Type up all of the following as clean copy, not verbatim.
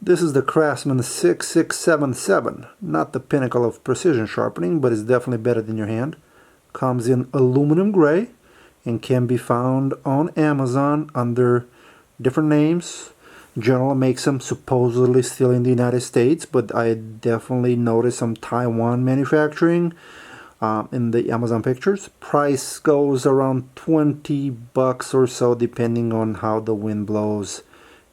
This is the Craftsman 6677, not the pinnacle of precision sharpening, but it's definitely better than your hand. Comes in aluminum gray and can be found on Amazon under different names. General makes them supposedly still in the United States, but I definitely noticed some Taiwan manufacturing in the Amazon pictures. Price goes around 20 bucks or so depending on how the wind blows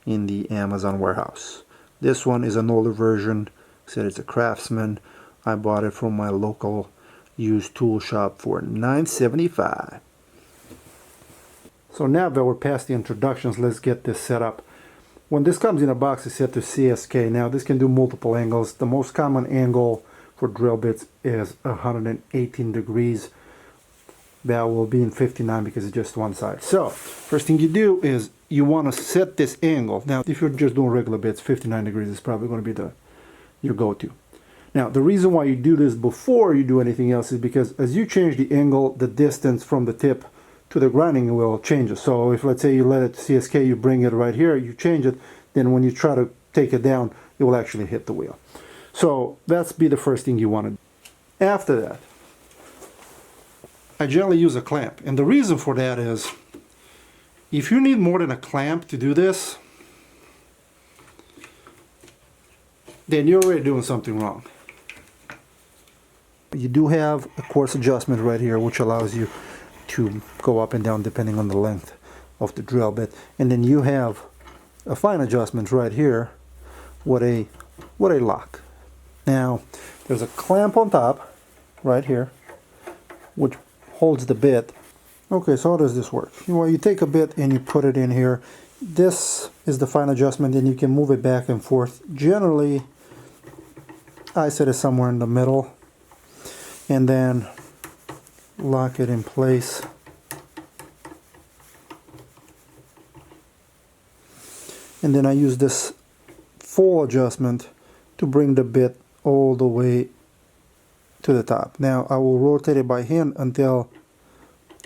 in the Amazon warehouse. This one is an older version. Said it's a Craftsman. I bought it from my local used tool shop for $9.75. So now that we're past the introductions, let's get this set up. When this comes in a box, it's set to CSK. Now this can do multiple angles. The most common angle for drill bits is 118 degrees. That will be in 59 because it's just one side. So first thing you do is you want to set this angle. Now if you're just doing regular bits, 59 degrees is probably going to be your go-to. Now the reason why you do this before you do anything else is because as you change the angle, the distance from the tip to the grinding wheel changes. So if, let's say, you let it CSK, you bring it right here, you change it, then when you try to take it down, it will actually hit the wheel. So that's be the first thing you want to do. After that, I generally use a clamp, and the reason for that is if you need more than a clamp to do this, then you're already doing something wrong. You do have a coarse adjustment right here, which allows you to go up and down depending on the length of the drill bit, and then you have a fine adjustment right here with a lock. Now there's a clamp on top right here which holds the bit. Okay, so how does this work? You take a bit and you put it in here. This is the fine adjustment, and you can move it back and forth. Generally I set it somewhere in the middle and then lock it in place. And then I use this full adjustment to bring the bit all the way to the top. Now I will rotate it by hand until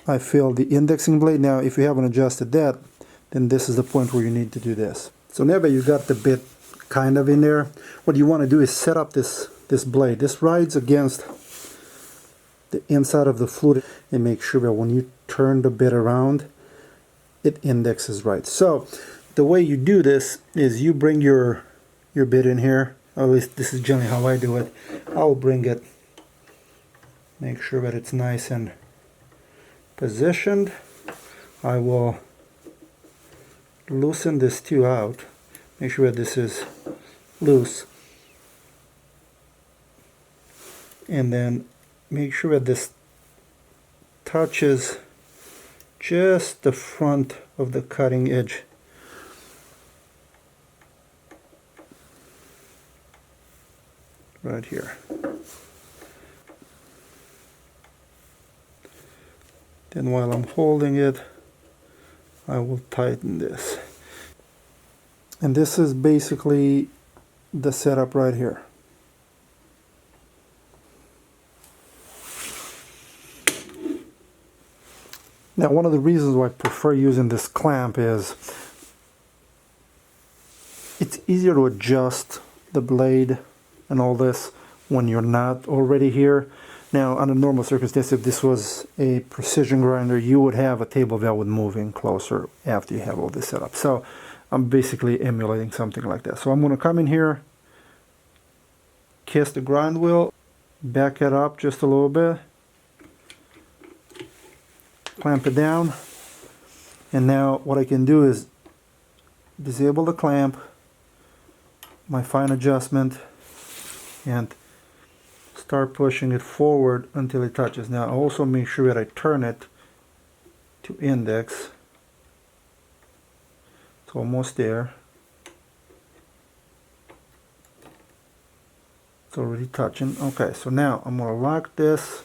I feel the indexing blade. Now if you haven't adjusted that, then this is the point where you need to do this. So now that you got the bit kind of in there, what you want to do is set up this blade. This rides against the inside of the fluid and make sure that when you turn the bit around, it indexes right. So the way you do this is you bring your bit in here. At least this is generally how I do it. I'll bring it, make sure that it's nice and positioned. I will loosen this too out, make sure that this is loose, and then make sure that this touches just the front of the cutting edge. Right here. Then while I'm holding it, I will tighten this. And this is basically the setup right here. Now, one of the reasons why I prefer using this clamp is it's easier to adjust the blade and all this when you're not already here. Now, under normal circumstances, if this was a precision grinder, you would have a table that would move in closer after you have all this set up. So I'm basically emulating something like that. So I'm going to come in here, kiss the grind wheel, back it up just a little bit, clamp it down, and now what I can do is disable the clamp, my fine adjustment, and start pushing it forward until it touches. Now also make sure that I turn it to index. It's almost there. It's already touching. Okay, so now I'm going to lock this,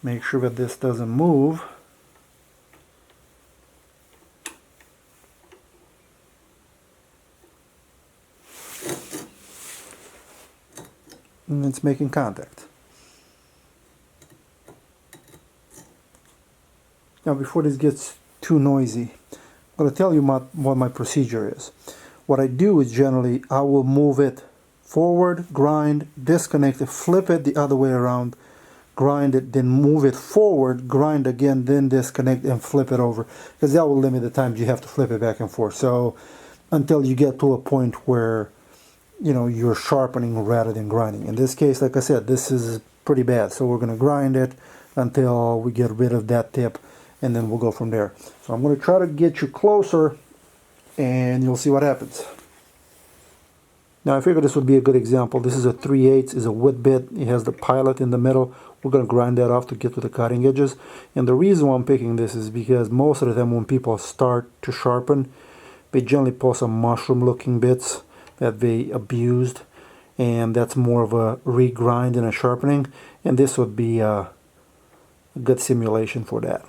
make sure that this doesn't move. And it's making contact. Now before this gets too noisy, I'm going to tell you what my procedure is. what I do is generally I will move it forward, grind, disconnect it, flip it the other way around, grind it, then move it forward, grind again, then disconnect and flip it over, because that will limit the times you have to flip it back and forth. So until you get to a point where you're sharpening rather than grinding. In this case, like I said, this is pretty bad, so we're going to grind it until we get rid of that tip, and then we'll go from there. So I'm going to try to get you closer and you'll see what happens. Now I figured this would be a good example. This is a 3/8, is a wood bit. It has the pilot in the middle. We're going to grind that off to get to the cutting edges. And the reason why I'm picking this is because most of the time when people start to sharpen, they generally pull some mushroom looking bits that they abused, and that's more of a regrind than a sharpening, and this would be a good simulation for that.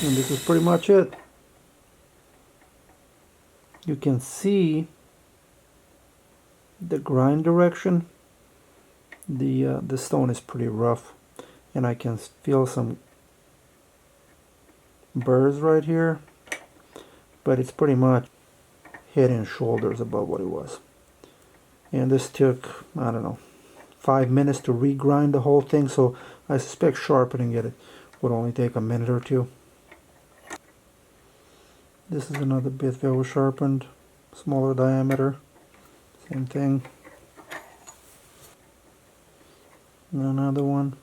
And this is pretty much it. You can see the grind direction. The stone is pretty rough, and I can feel some burrs right here, but it's pretty much head and shoulders above what it was. And this took, I don't know, 5 minutes to regrind the whole thing, so I suspect sharpening it would only take a minute or two. This is another bit that was sharpened, smaller diameter, same thing. And another one.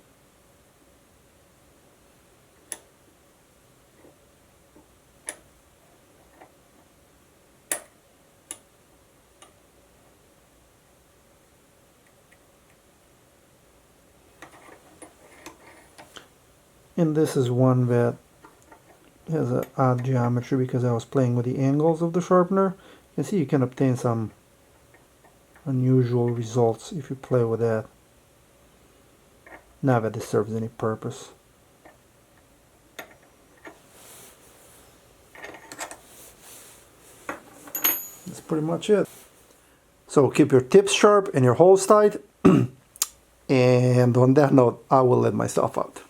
And this is one that has an odd geometry because I was playing with the angles of the sharpener. You can see you can obtain some unusual results if you play with that. Not that this serves any purpose. That's pretty much it. So keep your tips sharp and your holes tight. And on that note, I will let myself out.